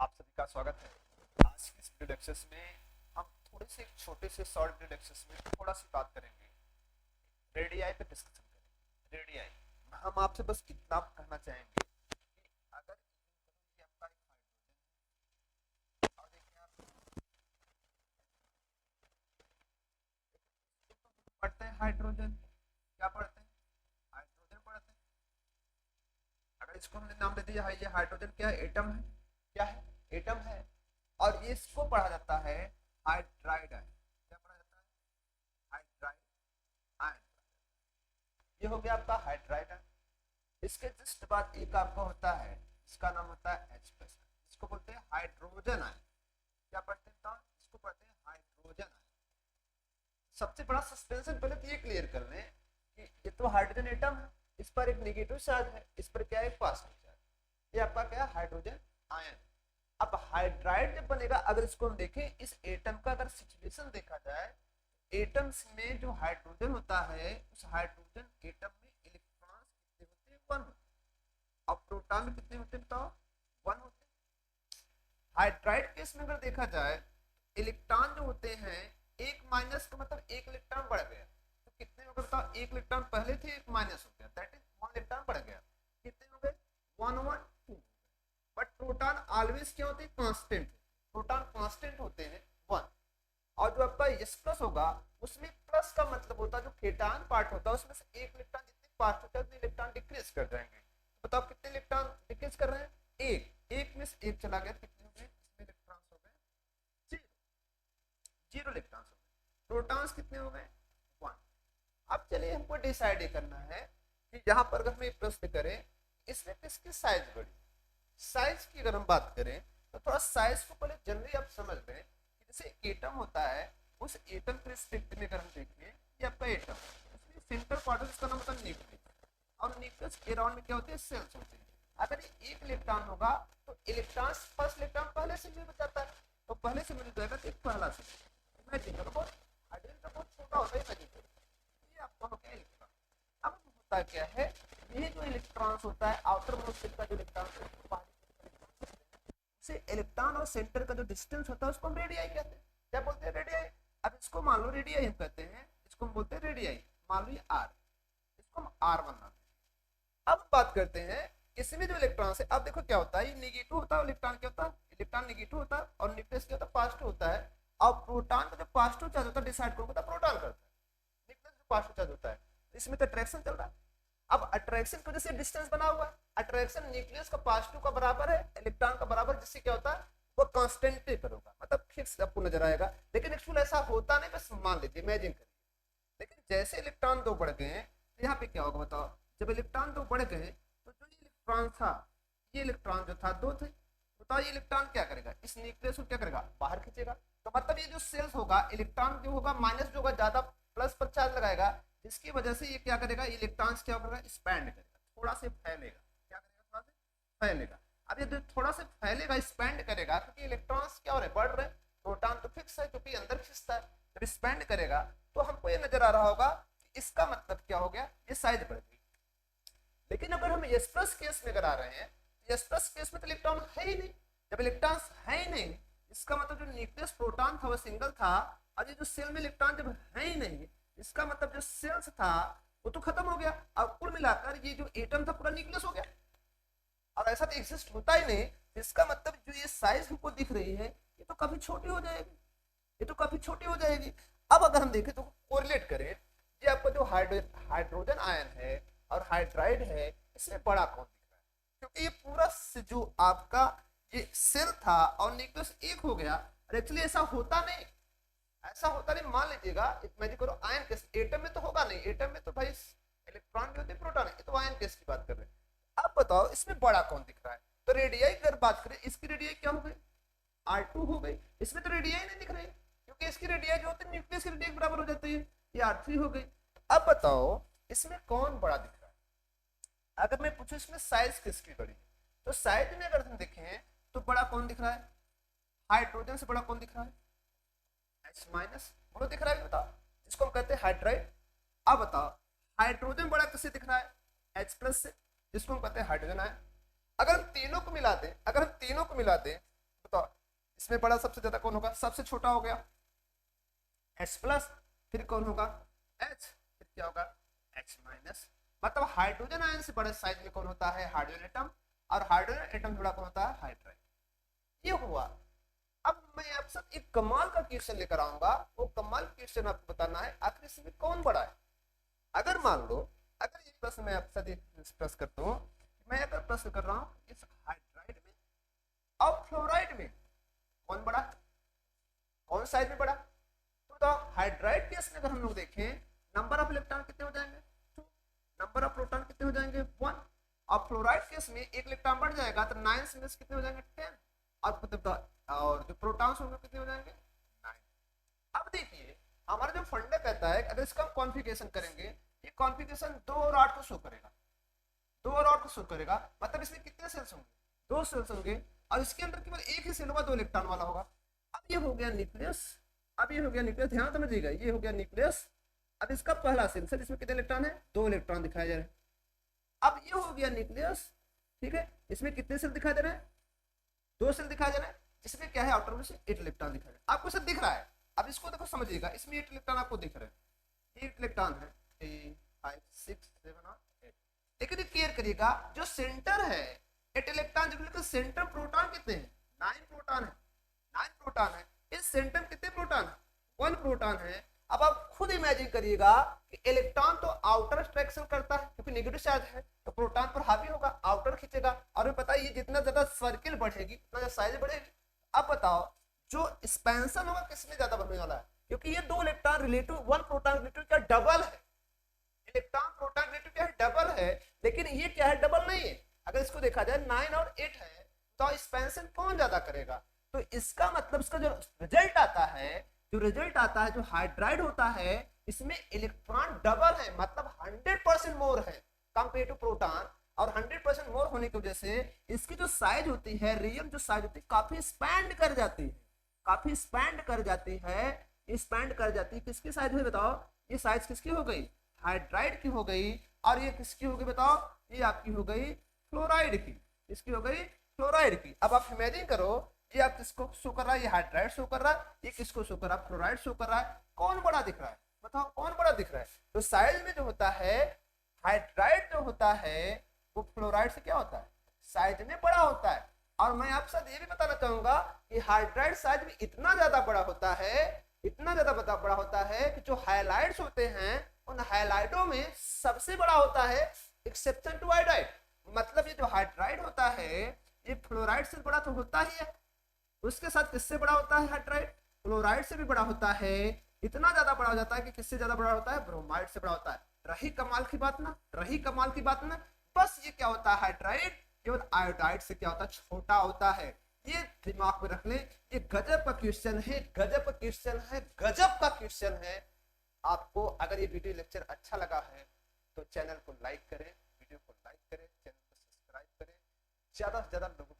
आप सभी का स्वागत है। आज के इस वीडियो लेक्चर्स में हम थोड़े से एक छोटे से शॉर्ट वीडियो लेक्चर्स में थोड़ा सी बात करेंगे, रेडियाई पे डिस्कशन करेंगे। रेडियाई हम आपसे बस इतना कहना चाहेंगे कि अगर ये आपका एक हाइड्रोजन और देखिए आप पढ़ते हैं हाइड्रोजन, क्या पढ़ते हैं? हाइड्रोजन पढ़ते हैं। अगर इसको हमने नाम दे दिया है, ये हाइड्रोजन क्या है? एटम है। क्या है? एटम है। और ये इसको पढ़ा जाता है हाइड्राइड आयन। क्या पढ़ा जाता है? Hydride ion. ये हो गया आपका हाइड्राइड आयन। इसके जस्ट बाद एक आपका होता है, इसका नाम होता है H प्लस। इसको बोलते हैं हाइड्रोजन आयन। क्या पढ़ते हैं तो? इसको पढ़ते हैं हाइड्रोजन आयन। सबसे बड़ा सस्पेंशन पहले तो ये क्लियर कर लें कि ये तो हाइड्रोजन एटम है, इस पर एक नेगेटिव चार्ज है, इस पर क्या है? Positive charge. ये आपका क्या है? Hydrogen ion. अब हाइड्राइड जब बनेगा, अगर इसको हम देखें, इस एटम का अगर सिचुएशन देखा जाए, एटम्स में जो हाइड्रोजन होता है, उस हाइड्रोजन एटम में इलेक्ट्रॉन्स कितने होते हैं? 1 होते हैं। और प्रोटॉन कितने होते हैं बताओ? 1 होते हैं। हाइड्राइड केस में अगर देखा जाए, इलेक्ट्रॉन जो होते हैं, एक माइनस का मतलब एक इलेक्ट्रॉन बढ़ गया, तो कितने हो गए बताओ? एक इलेक्ट्रॉन पहले थे, एक माइनस हो गया, दैट इज 1 इलेक्ट्रॉन बढ़ गया। कितने हो गए? 1 1 2। बट प्रोटॉन ऑलवेज क्या होते हैं? कांस्टेंट। प्रोटॉन कांस्टेंट होते हैं 1। और जो आपका S प्लस होगा, उसमें प्लस का मतलब होता है जो केटायन पार्ट होता है, उसमें से एक इलेक्ट्रॉन जितने पास होता है उतने इलेक्ट्रॉन डिक्रीज कर जाएंगे। तो बताओ कितने इलेक्ट्रॉन डिक्रीज कर रहे हैं? एक में से एक चला गया, कितने हो गए? इसमें इलेक्ट्रॉन्स हो गए जीरो। जीरो इलेक्ट्रॉन्स हो गए। प्रोटॉन्स कितने हो गए? 1। अब चलिए हमको डिसाइड ये करना है कि यहाँ पर अगर हम एक प्रश्न करें, इसमें किसकी साइज बड़ी? साइज की अगर हम बात करें तो थोड़ा साइज को पहले जनरली आप समझ लें कि जैसे एटम होता है, उस एटम के रिस्पेक्ट में अगर हम देखें, ये आपका एटम, उसमें सेंटर पार्ट है जिसका नाम होता है न्यूक्लियस। और न्यूक्लियस के अराउंड में क्या होते हैं? सेल्स होते हैं। अगर ये एक इलेक्ट्रॉन होगा तो इलेक्ट्रॉन, फर्स्ट इलेक्ट्रॉन पहले से मिल जाता है, तो पहले से मिल जाएगा तो एक पहला से। इमेजिन करो, बहुत हाइड्रोजन का बहुत छोटा होता है, इमेजिन करो ये आपका हो गया इलेक्ट्रॉन। अब होता क्या है, ये जो इलेक्ट्रॉन्स होता है, आउटर मोस्ट का जो इलेक्ट्रॉन से इलेक्ट्रॉन और सेंटर का जो डिस्टेंस होता है, उसको हम रेडियाई कहते हैं। क्या बोलते हैं? रेडियाई। अब इसको मान लो रेडियाई हम कहते हैं, इसको हम बोलते हैं रेडियाई। मान लो ये R, इसको हम R1 नाम। अब बात करते हैं इसमें जो इलेक्ट्रॉन है, अब देखो क्या होता है, ये नेगेटिव होता है, इलेक्ट्रॉन क्या होता है? इलेक्ट्रॉन नेगेटिव होता है, और न्यूक्लियस क्या होता है? पॉजिटिव होता है। और प्रोटॉन का जो पॉजिटिव चार्ज होता है, डिसाइड करो प्रोटॉन करता है, न्यूक्लियस जो पॉजिटिव चार्ज होता है। इसमें तो अट्रैक्शन चल रहा है। अब अट्रैक्शन की वजह से डिस्टेंस बना हुआ है। अट्रैक्शन न्यूक्लियस का पॉजिटिव का बराबर है, इलेक्ट्रॉन का बराबर, जिससे क्या होता है? वो कांस्टेंट करोगा, मतलब फिक्स आपको नजर आएगा। लेकिन एक्चुअली ऐसा होता नहीं, बस मान लीजिए, इमेजिन करिए। लेकिन जैसे इलेक्ट्रॉन दो बढ़ गए हैं, तो यहाँ पे क्या होगा बताओ? जब इलेक्ट्रॉन दो बढ़ गए तो जो ये इलेक्ट्रॉन था, ये इलेक्ट्रॉन जो था 2 थे, बताओ ये इलेक्ट्रॉन क्या करेगा? इस न्यूक्लियस को क्या करेगा? बाहर खींचेगा। तो मतलब ये जो सेल्स होगा, इलेक्ट्रॉन जो होगा माइनस जो होगा, ज्यादा प्लस पर चार्ज लगाएगा, जिसकी वजह से ये क्या करेगा? इलेक्ट्रॉन्स क्या करेगा? स्पैंड करेगा, थोड़ा से फैलेगा। क्या करेगा? थोड़ा से फैलेगा। अब ये थोड़ा से फैलेगा, स्पैंड करेगा, क्योंकि इलेक्ट्रॉन्स क्या हो रहे? बढ़ रहे हैं। प्रोटॉन तो फिक्स है क्योंकि अंदर खींचता है। जब स्पैंड करेगा तो हमको ये नजर आ रहा होगा कि इसका मतलब क्या हो गया? ये साइज बढ़ गई। लेकिन अगर हम S प्लस केस में अगर आ रहे हैं, S प्लस केस में तो इलेक्ट्रॉन है ही नहीं। जब इलेक्ट्रॉन है ही नहीं, इसका मतलब जो न्यूक्लियस प्रोटॉन था वो सिंगल था, और ये जो सेल में इलेक्ट्रॉन जब है ही नहीं, इसका मतलब जो सेल्स था वो तो खत्म हो गया। अब कुल मिलाकर ये जो एटम था पूरा न्यूक्लियस हो गया, और ऐसा तो एग्जिस्ट होता ही नहीं। इसका मतलब जो ये साइज हमको दिख रही है, ये तो काफी छोटी हो जाएगी, ये तो काफी छोटी हो जाएगी। अब अगर हम देखें तो कोरिलेट करें, ये आपका जो हाइड्रोजन आयन है और हाइड्राइड है, इसमें बड़ा कौन दिख रहा है? क्योंकि ये पूरा जो आपका ये सेल था और न्यूक्लियस एक हो गया। और एक्चुअली ऐसा होता नहीं, ऐसा होता नहीं। मान लीजिएगा, इमेजिन करो आयन केस, एटम में तो होगा नहीं, एटम में तो भाई इलेक्ट्रॉन भी होते, प्रोटॉन है, तो आयन केस की बात कर रहे हैं। अब बताओ इसमें बड़ा कौन दिख रहा है? तो रेडियाई अगर बात करें, इसकी रेडियाई क्या हो गई? R2 हो गई। इसमें तो रेडियाई नहीं दिख रही, क्योंकि इसकी रेडियाई जो होती है न्यूक्लियस की रेडियाई बराबर हो जाती है। ये R3 हो गई। अब बताओ इसमें कौन बड़ा दिख रहा है? अगर मैं पूछूं इसमें साइज किसकी बड़ी है, तो साइज में अगर हम देखें तो बड़ा कौन दिख रहा है? हाइड्रोजन से बड़ा कौन दिख रहा है? H माइनस बोलो, दिख रहा है? बताओ, जिसको हम कहते हैं हाइड्राइड। अब बताओ हाइड्रोजन बड़ा किससे दिख रहा है? H प्लस से, जिसको हम कहते हैं हाइड्रोजन आयन। अगर हम तीनों को मिला दें, अगर हम तीनों को मिला दें, बताओ इसमें बड़ा सबसे ज्यादा कौन होगा, सबसे छोटा हो गया H प्लस, फिर कौन होगा H, फिर क्या होगा H माइनस। मतलब हाइड्रोजन आयन से बड़े साइज में कौन होता है हाइड्रोजन एटम, और हाइड्रोजन एटम बड़ा कौन होता है हाइड्राइड। ये हुआ। अब मैं आपसे एक कमाल का क्वेश्चन लेकर आऊंगा, वो कमाल क्वेश्चन आपको बताना है आखिर इसमें कौन बड़ा है। अगर मान लो, अगर ये प्रश्न मैं आपसे डिस्कस करता हूँ, मैं अगर प्रश्न कर रहा हूँ इस हाइड्राइड में और फ्लोराइड में कौन बड़ा, कौन साइज में बड़ा, तो हाइड्राइड केस में अगर हम लोग देखें नंबर ऑफ इलेक्ट्रॉन कितने हो जाएंगे 2, नंबर ऑफ प्रोटॉन कितने हो जाएंगे 1, और फ्लोराइड केस में एक इलेक्ट्रॉन बढ़ जाएगा तो 9 से कितने हो जाएंगे 10, और जो प्रोटॉन्स होंगे कितने हो जाएंगे 9। अब देखिए हमारा जो फंडा कहता है अगर इसका हम कॉन्फ़िगरेशन करेंगे, ये कॉन्फ़िगरेशन 2 और 8 को शो करेगा, 2 और 8 को शो करेगा, मतलब इसमें कितने सेल्स होंगे 2 सेल्स होंगे, और इसके अंदर केवल एक ही सेल होगा 2 इलेक्ट्रॉन वाला होगा। अब ये हो गया न्यूक्लियस, अब ये हो गया न्यूक्लियस, ध्यान समझिएगा ये हो गया न्यूक्लियस। अब इसका पहला सेल, सर इसमें कितने इलेक्ट्रॉन है 2 इलेक्ट्रॉन दिखाई दे रहे हैं। अब ये हो गया न्यूक्लियस, ठीक है, इसमें कितने सेल दिखाई दे रहे हैं 2 सेल दिखाई दे रहे हैं, इसमें क्या है आउटर में से 8 इलेक्ट्रॉन दिखा रहे हैं, आपको सब दिख रहा है। अब इसको देखो समझिएगा, इसमें 8 इलेक्ट्रॉन आपको दिख रहे हैं, 8 इलेक्ट्रॉन है 3 5 6 7 8, लेकिन ये केयर करिएगा जो सेंटर है 8 इलेक्ट्रॉन, जो सेंटर प्रोटॉन कितने हैं 9 प्रोटॉन है, 9 प्रोटॉन है, इस सेंटर में कितने प्रोटॉन है 1 प्रोटॉन है। अब आप खुद इमेजिन करिएगा कि इलेक्ट्रॉन तो आउटर अट्रैक्शन करता है क्योंकि नेगेटिव चार्ज है, तो प्रोटॉन पर हावी होगा, आउटर खींचेगा, और पता है ये जितना ज्यादा सर्किल बढ़ेगी उतना ज्यादा साइज बढ़ेगी। अब बताओ जो एक्सपेंशन होगा किसमें ज्यादा बढ़ने वाला है, क्योंकि ये 2 इलेक्ट्रॉन रिलेटिव 1 प्रोटॉन रिलेटिव क्या डबल है, इलेक्ट्रॉन प्रोटॉन रिलेटिव क्या है डबल है, लेकिन ये क्या है डबल नहीं है। अगर इसको देखा जाए 9 और 8 है तो एक्सपेंशन कौन ज्यादा करेगा, तो इसका मतलब इसका जो रिजल्ट आता है, जो रिजल्ट आता है जो हाइड्राइड होता है इसमें इलेक्ट्रॉन डबल है, मतलब 100% मोर है कंपेयर टू प्रोटॉन, और 100% मोर होने की वजह से इसकी जो साइज होती है रियल जो साइज होती है काफी स्पैंड कर जाती है, काफी स्पैंड कर जाती है, स्पैंड कर जाती है। किसकी साइज है बताओ, ये साइज किसकी हो गई हाइड्राइड की हो गई, और ये किसकी हो गई बताओ, ये आपकी हो गई फ्लोराइड की, इसकी हो गई फ्लोराइड की। अब आप इमेजिन करो ये आप किसको शो कर रहा है, ये हाइड्राइड शो कर रहा है, ये किसको शो कर रहा है फ्लोराइड शो कर रहा है, कौन बड़ा दिख रहा है बताओ कौन बड़ा दिख रहा है। तो साइज में जो होता है हाइड्राइड जो होता है वो फ्लोराइड से क्या होता है साइज में बड़ा होता है। और मैं आपसे ये भी बताना चाहूंगा कि हाइड्राइड साइज में इतना ज्यादा बड़ा होता है, इतना ज्यादा बड़ा होता है कि जो हाइलाइट्स होते हैं उन हाइलाइटों में सबसे बड़ा होता है एक्सेप्शन टू हाइड्राइड, मतलब ये जो हाइड्राइड होता है ये फ्लोराइड से बड़ा तो होता ही है, उसके साथ किससे बड़ा होता है हाइड्राइड फ्लोराइड से भी बड़ा होता है, इतना ज्यादा बड़ा हो जाता है कि किससे ज्यादा बड़ा होता है ब्रोमाइड से बड़ा होता है। रही कमाल की बात ना, रही कमाल की बात ना, बस ये क्या होता है हाइड्राइड केवल आयोडाइड से क्या होता है छोटा होता है। ये दिमाग में रख लें, ये गजब का क्वेश्चन है, गजब का क्वेश्चन है, गजब का क्वेश्चन है। आपको अगर ये वीडियो लेक्चर अच्छा लगा है तो चैनल को लाइक करें, वीडियो को लाइक करें, चैनल को सब्सक्राइब करें, ज्यादा से ज्यादा लोगों